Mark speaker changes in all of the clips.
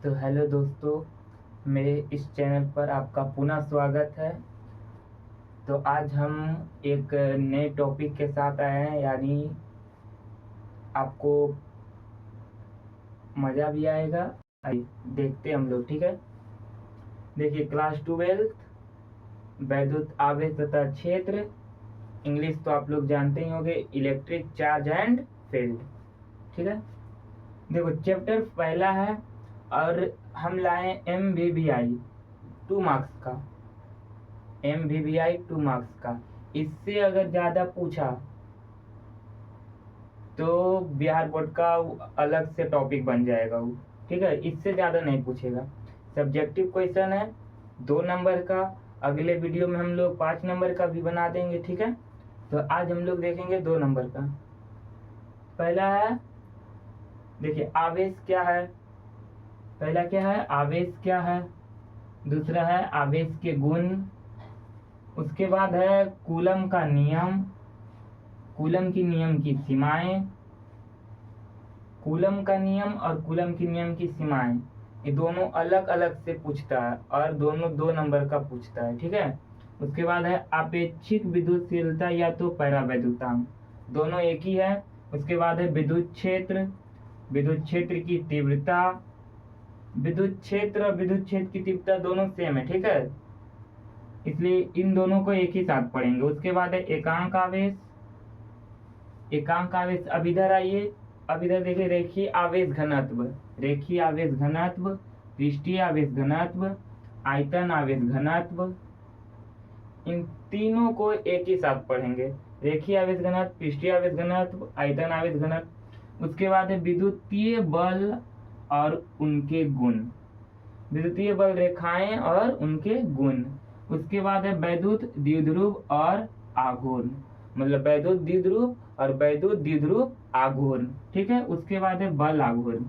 Speaker 1: तो हेलो दोस्तों, मेरे इस चैनल पर आपका पुनः स्वागत है। तो आज हम एक नए टॉपिक के साथ आए हैं, यानी आपको मज़ा भी आएगा। आइए देखते हैं हम लोग, ठीक है। देखिए, क्लास 12 वैद्युत आवेश तथा क्षेत्र, इंग्लिश तो आप लोग जानते ही होंगे, इलेक्ट्रिक चार्ज एंड फील्ड, ठीक है। देखो, चैप्टर पहला है और हम लाए MVVI 2 मार्क्स का। MVVI 2 मार्क्स का, इससे अगर ज़्यादा पूछा तो बिहार बोर्ड का अलग से टॉपिक बन जाएगा वो, ठीक है। इससे ज़्यादा नहीं पूछेगा। सब्जेक्टिव क्वेश्चन है 2 नंबर का। अगले वीडियो में हम लोग 5 नंबर का भी बना देंगे, ठीक है। तो आज हम लोग देखेंगे 2 नंबर का। पहला है, देखिए, आवेश क्या है। पहला क्या है, आवेश क्या है। दूसरा है आवेश के गुण। उसके बाद है कूलम का नियम, कूलम की नियम की सीमाएं। कूलम का नियम और कूलम की नियम की सीमाएं, ये दोनों अलग अलग से पूछता है और दोनों 2 नंबर का पूछता है, ठीक है। उसके बाद है आपेक्षिक विद्युतशीलता या तो परावैद्युतांक, दोनों एक ही है। उसके बाद है विद्युत क्षेत्र, विद्युत क्षेत्र की तीव्रता। विद्युत क्षेत्र और विद्युत क्षेत्र की तीव्रता दोनों सेम है, ठीक है, इसलिए इन दोनों को एक ही साथ पढ़ेंगे। उसके बाद है एकांक आवेश। एकांक आवेश, अब इधर आइए, अब इधर देखिए, रेखीय आवेश घनत्व, रेखीय आवेश घनत्व, पृष्ठीय आवेश घनत्व, आयतन आवेश घनत्व, इन तीनों को एक ही साथ पढ़ेंगे। रेखीय आवेश घनत्व, पृष्ठीय आवेश घनत्व, आयतन आवेश घनत्व। उसके बाद है विद्युतीय बल और उनके गुण, विद्युतीय बल रेखाएं और उनके गुण। उसके बाद है वैद्युत द्विध्रुव और आघूर्ण, मतलब वैद्युत द्विध्रुव और वैद्युत द्विध्रुव आघूर्ण, ठीक है। उसके बाद है बल आघूर्ण,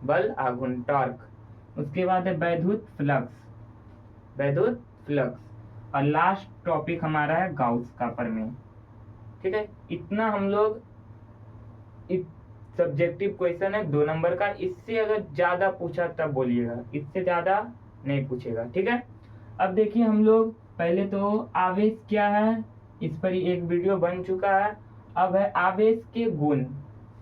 Speaker 1: बल आघूर्ण टॉर्क। उसके बाद है वैद्युत फ्लक्स, वैद्युत फ्लक्स। और लास्ट टॉपिक हमारा है गाउस का प्रमेय, ठीक है। इतना हम लोग, सब्जेक्टिव क्वेश्चन है 2 नंबर का। इससे अगर ज्यादा पूछा तब बोलिएगा, इससे ज्यादा नहीं पूछेगा, ठीक है। अब देखिए, हम लोग पहले तो आवेश क्या है, इस पर एक वीडियो बन चुका है। अब है आवेश के गुण।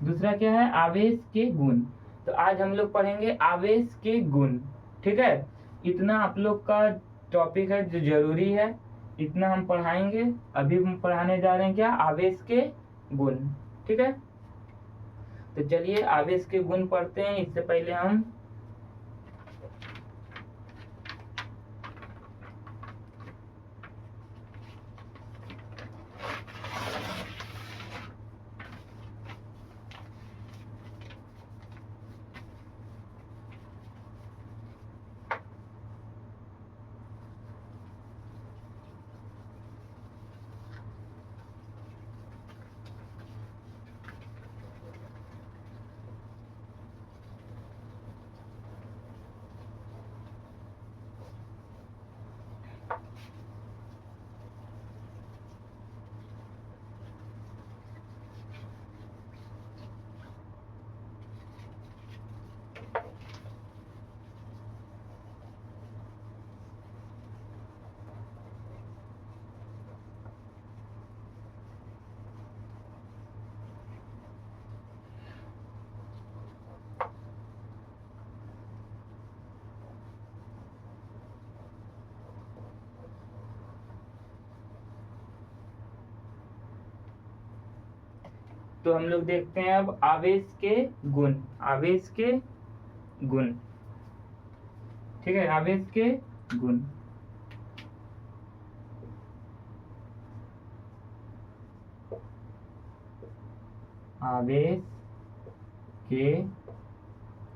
Speaker 1: दूसरा क्या है, आवेश के गुण। तो आज हम लोग पढ़ेंगे आवेश के गुण, ठीक है। इतना आप लोग का टॉपिक है जो जरूरी है, इतना हम पढ़ाएंगे। अभी हम पढ़ाने जा रहे हैं क्या, आवेश के गुण, ठीक है। तो चलिए आवेश के गुण पढ़ते हैं। इससे पहले हम तो हम लोग देखते हैं अब आवेश के गुण, आवेश के गुण, ठीक है। आवेश के गुण, आवेश के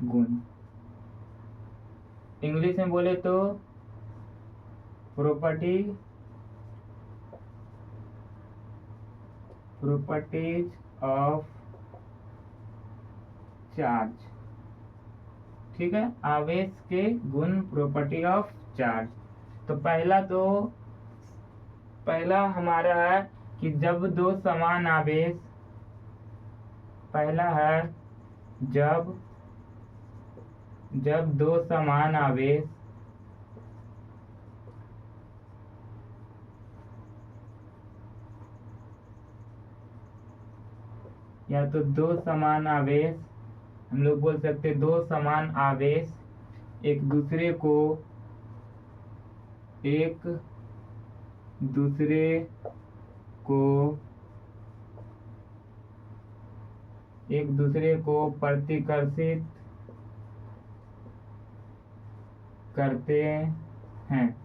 Speaker 1: गुण, इंग्लिश में बोले तो प्रॉपर्टीज ऑफ चार्ज, ठीक है। आवेश के गुण, प्रॉपर्टी ऑफ चार्ज। तो पहला हमारा है कि जब 2 समान आवेश, पहला है जब जब दो समान आवेश या तो दो समान आवेश, हम लोग बोल सकते हैं दो समान आवेश एक दूसरे को प्रतिकर्षित करते हैं।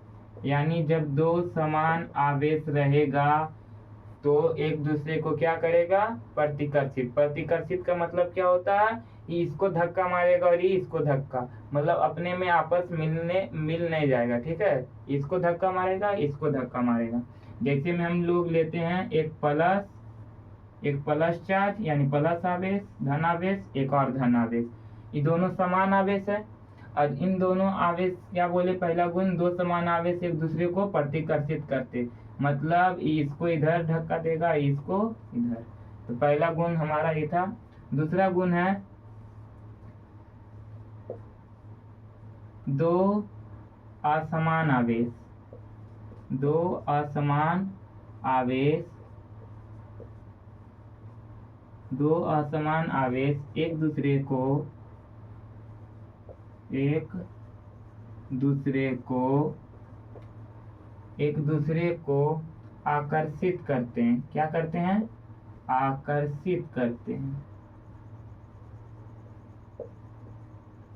Speaker 1: यानी जब दो समान आवेश रहेगा तो एक दूसरे को क्या करेगा, प्रतिकर्षित। प्रतिकर्षित का मतलब क्या होता है, ये इसको धक्का मारेगा और ये इसको धक्का, मतलब अपने में आपस मिल नहीं जाएगा, ठीक है। इसको धक्का मारेगा, इसको धक्का मारेगा। जैसे में हम लोग लेते हैं एक प्लस चार्ज यानी प्लस आवेश, धन आवेश, एक और धन आवेश, ये दोनों समान आवेश है। और इन दोनों आवेश क्या बोले, पहला गुण, दो समान आवेश एक दूसरे को प्रतिकर्षित करते, मतलब इसको इधर धक्का देगा, इसको इधर। तो पहला गुण हमारा ये था। दूसरा गुण है दो असमान आवेश, दो असमान आवेश, दो असमान आवेश एक दूसरे को आकर्षित करते हैं। क्या करते हैं, आकर्षित करते हैं।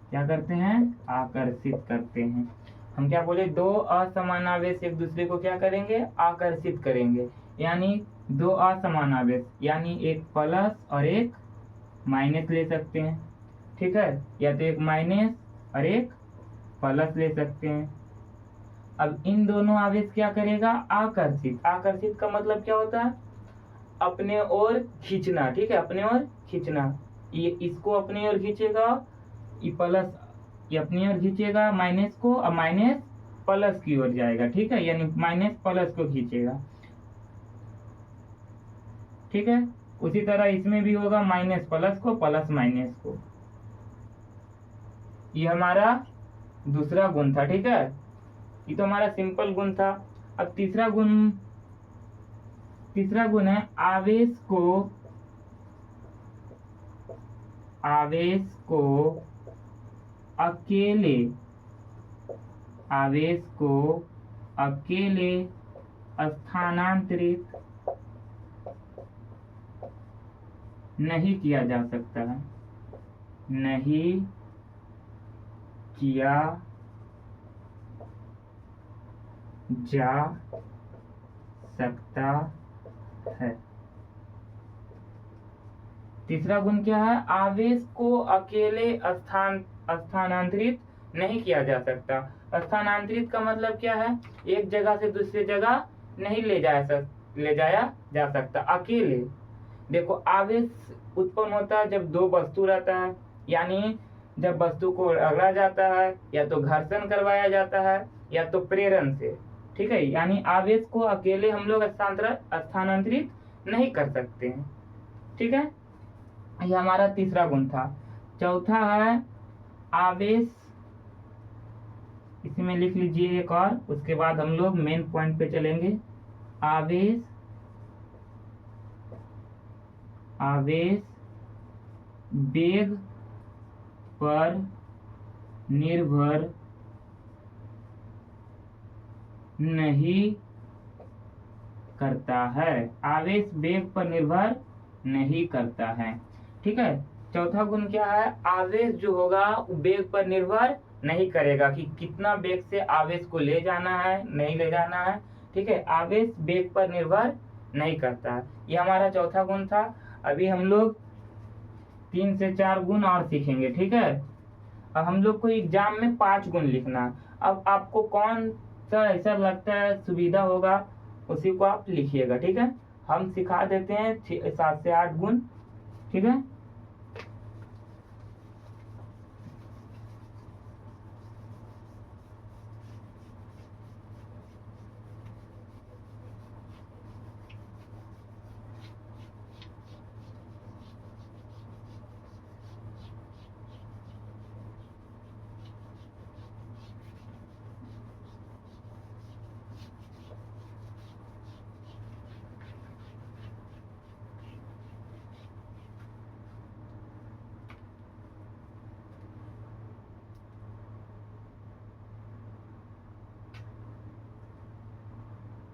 Speaker 1: क्या करते हैं, आकर्षित करते हैं। हम क्या बोले, दो असमान आवेश एक दूसरे को क्या करेंगे, आकर्षित करेंगे। यानी दो असमान आवेश, यानी एक प्लस और एक माइनस ले सकते हैं, ठीक है, या तो एक माइनस और एक प्लस ले सकते हैं। अब इन दोनों आवेश क्या करेगा, आकर्षित। आकर्षित का मतलब क्या होता है, अपने ओर खींचना, ठीक है, अपने ओर खींचना। ये इसको अपने ओर खींचेगा, ये प्लस ये अपनी ओर खींचेगा माइनस को, और माइनस प्लस की ओर जाएगा, ठीक है, यानी माइनस प्लस को खींचेगा, ठीक है। उसी तरह इसमें भी होगा, माइनस प्लस को, प्लस माइनस को। ये हमारा दूसरा गुण था, ठीक है। ये तो हमारा सिंपल गुण था। अब तीसरा गुण है आवेश को अकेले स्थानांतरित नहीं किया जा सकता है, नहीं किया जा सकता है। तीसरा गुण क्या है, आवेश को अकेले स्थानांतरित नहीं किया जा सकता। स्थानांतरित का मतलब क्या है, एक जगह से दूसरी जगह नहीं ले जाया जा सकता अकेले। देखो, आवेश उत्पन्न होता है जब दो वस्तु रहता है, यानी जब वस्तु को रगड़ा जाता है, या तो घर्षण करवाया जाता है, या तो प्रेरण से, ठीक है। यानी आवेश को अकेले हम लोग स्थानांतरित नहीं कर सकते हैं, ठीक है। ये हमारा तीसरा गुण था। चौथा है आवेश, इसी में लिख लीजिए एक और, उसके बाद हम लोग मेन पॉइंट पे चलेंगे। आवेश वेग पर निर्भर नहीं करता है। आवेश वेग पर निर्भर नहीं करता है, ठीक है। चौथा गुण क्या है, आवेश जो होगा वेग पर निर्भर नहीं करेगा कि कितना वेग से आवेश को ले जाना है, नहीं ले जाना है, ठीक है। आवेश वेग पर निर्भर नहीं करता है, ये हमारा चौथा गुण था। अभी हम लोग 3 से 4 गुण और सीखेंगे, ठीक है। अब हम लोग को एग्जाम में 5 गुण लिखना। अब आपको कौन सा ऐसा लगता है सुविधा होगा, उसी को आप लिखिएगा, ठीक है। हम सिखा देते हैं 7 से 8 गुण, ठीक है।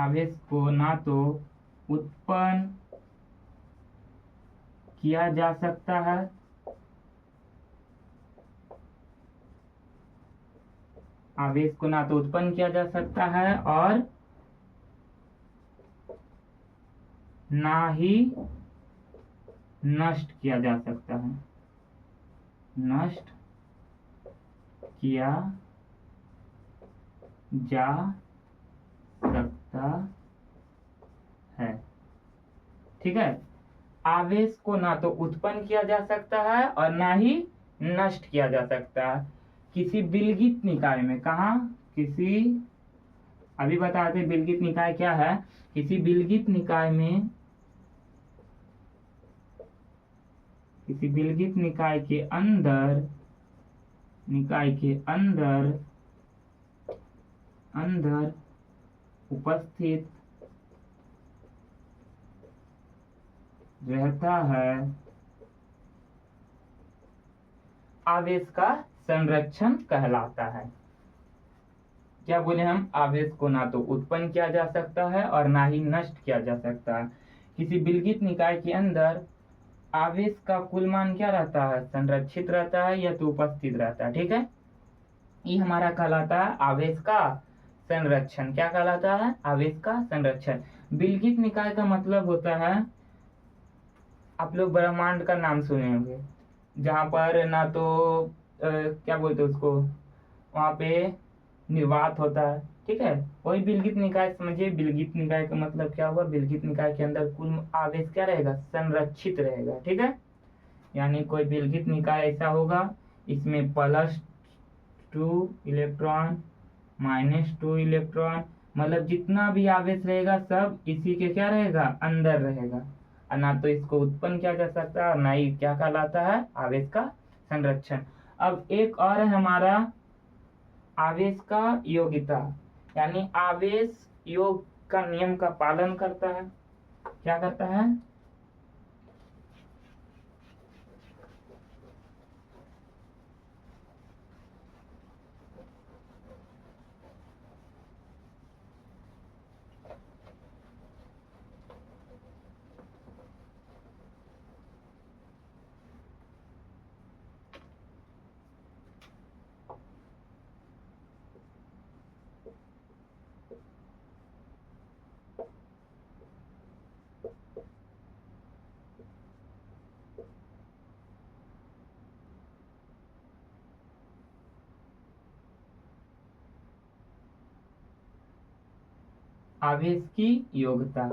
Speaker 1: आवेश को ना तो उत्पन्न किया जा सकता है आवेश को ना तो उत्पन्न किया जा सकता है और ना ही नष्ट किया जा सकता है नष्ट किया जा सकता है। ठीक है, आवेश को ना तो उत्पन्न किया जा सकता है और ना ही नष्ट किया जा सकता है किसी विलगित निकाय में। कहा? किसी, अभी बताते विलगित निकाय क्या है। किसी विलगित निकाय में, किसी विलगित निकाय के अंदर उपस्थित रहता है आवेश का संरक्षण कहलाता है। क्या बोले हम? आवेश को ना तो उत्पन्न किया जा सकता है और ना ही नष्ट किया जा सकता है। किसी विलगित निकाय के अंदर आवेश का कुल मान क्या रहता है? संरक्षित रहता है या तो उपस्थित रहता है। ठीक है, ये हमारा कहलाता है आवेश का संरक्षण। क्या कहलाता है? आवेश का संरक्षण। विलगित निकाय का मतलब होता है, आप लोग ब्रह्मांड का नाम सुने होंगे, जहां पर ना तो क्या बोलते हैं उसको, वहां पे निर्वात होता है। ठीक है, वही विलगित निकाय समझिए। विलगित निकाय का मतलब क्या हुआ? विलगित निकाय के अंदर कुल आवेश क्या रहेगा? संरक्षित रहेगा। ठीक है, यानी कोई विलगित निकाय ऐसा होगा, इसमें +2 इलेक्ट्रॉन -2 इलेक्ट्रॉन, मतलब जितना भी आवेश रहेगा सब इसी के क्या रहेगा? अंदर रहेगा। और ना तो इसको उत्पन्न किया जा सकता है और ना ही क्या कहलाता है? आवेश का संरक्षण। अब एक और है हमारा आवेश का योगिता, यानी आवेश योग का नियम का पालन करता है। क्या करता है? आवेश की योग्यता,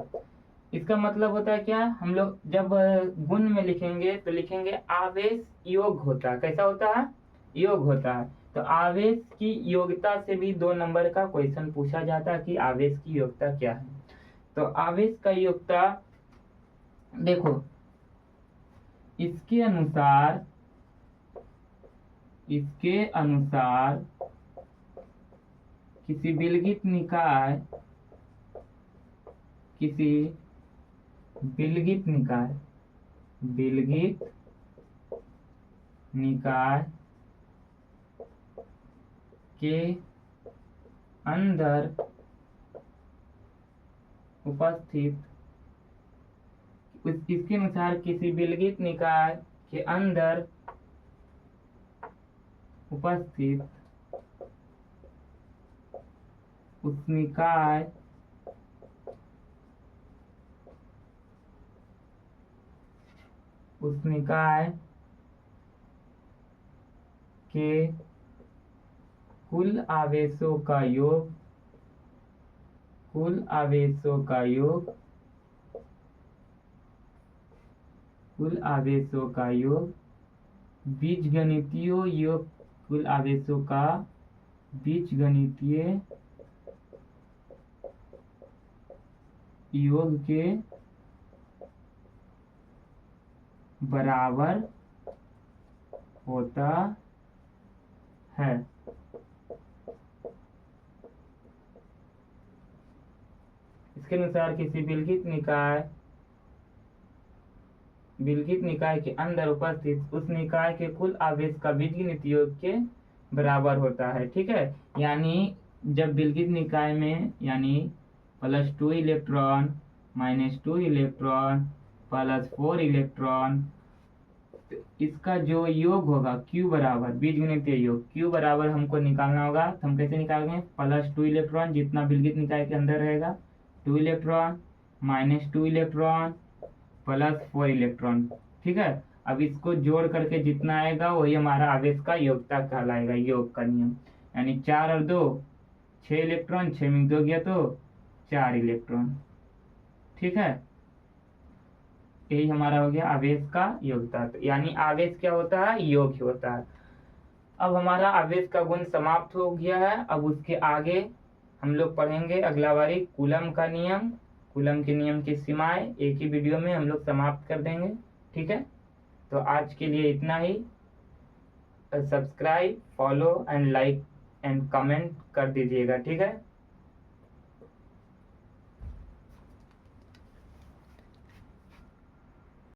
Speaker 1: इसका मतलब होता है क्या? हम लोग जब गुण में लिखेंगे तो लिखेंगे आवेश योग होता है। कैसा होता है? योग होता है। तो आवेश की योग्यता से भी 2 नंबर का क्वेश्चन पूछा जाता है कि आवेश की योग्यता क्या है। तो आवेश का योग्यता देखो, इसके अनुसार किसी विलगित निकाय के अंदर उपस्थित, इसके अनुसार किसी विलगित निकाय के अंदर उपस्थित उस निकाय के कुल आवेशों का योग बीजगणितीय योग, कुल आवेशों का बीजगणितीय योग के बराबर होता है। इसके अनुसार किसी विलगित निकाय के अंदर उपस्थित उस निकाय के कुल आवेश का बीजगणितीय योग के बराबर होता है। ठीक है, यानी जब विलगित निकाय में, यानी +2 इलेक्ट्रॉन -2 इलेक्ट्रॉन +4 इलेक्ट्रॉन। तो इसका जो योग होगा Q बराबर बीजगणितीय योग Q बराबर हमको निकालना होगा। तो हम कैसे निकालेंगे? +2 इलेक्ट्रॉन जितना विलगित निकाय के अंदर रहेगा 2 इलेक्ट्रॉन -2 इलेक्ट्रॉन +4 इलेक्ट्रॉन। ठीक है, अब इसको जोड़ करके जितना आएगा वही हमारा आवेश का योगता कहलाएगा, योग का नियम। यानी 4 और 2 6 इलेक्ट्रॉन, 6 में 2 गया तो 4 इलेक्ट्रॉन। ठीक है, यही हमारा हो गया आवेश का योगता। तो यानी आवेश क्या होता है? योग ही होता है। अब हमारा आवेश का गुण समाप्त हो गया है। अब उसके आगे हम लोग पढ़ेंगे अगला बारी कूलम का नियम, कूलम के नियम की सीमाएं एक ही वीडियो में हम लोग समाप्त कर देंगे। ठीक है, तो आज के लिए इतना ही। Subscribe, follow and like and comment कर दीजिएगा। ठीक है।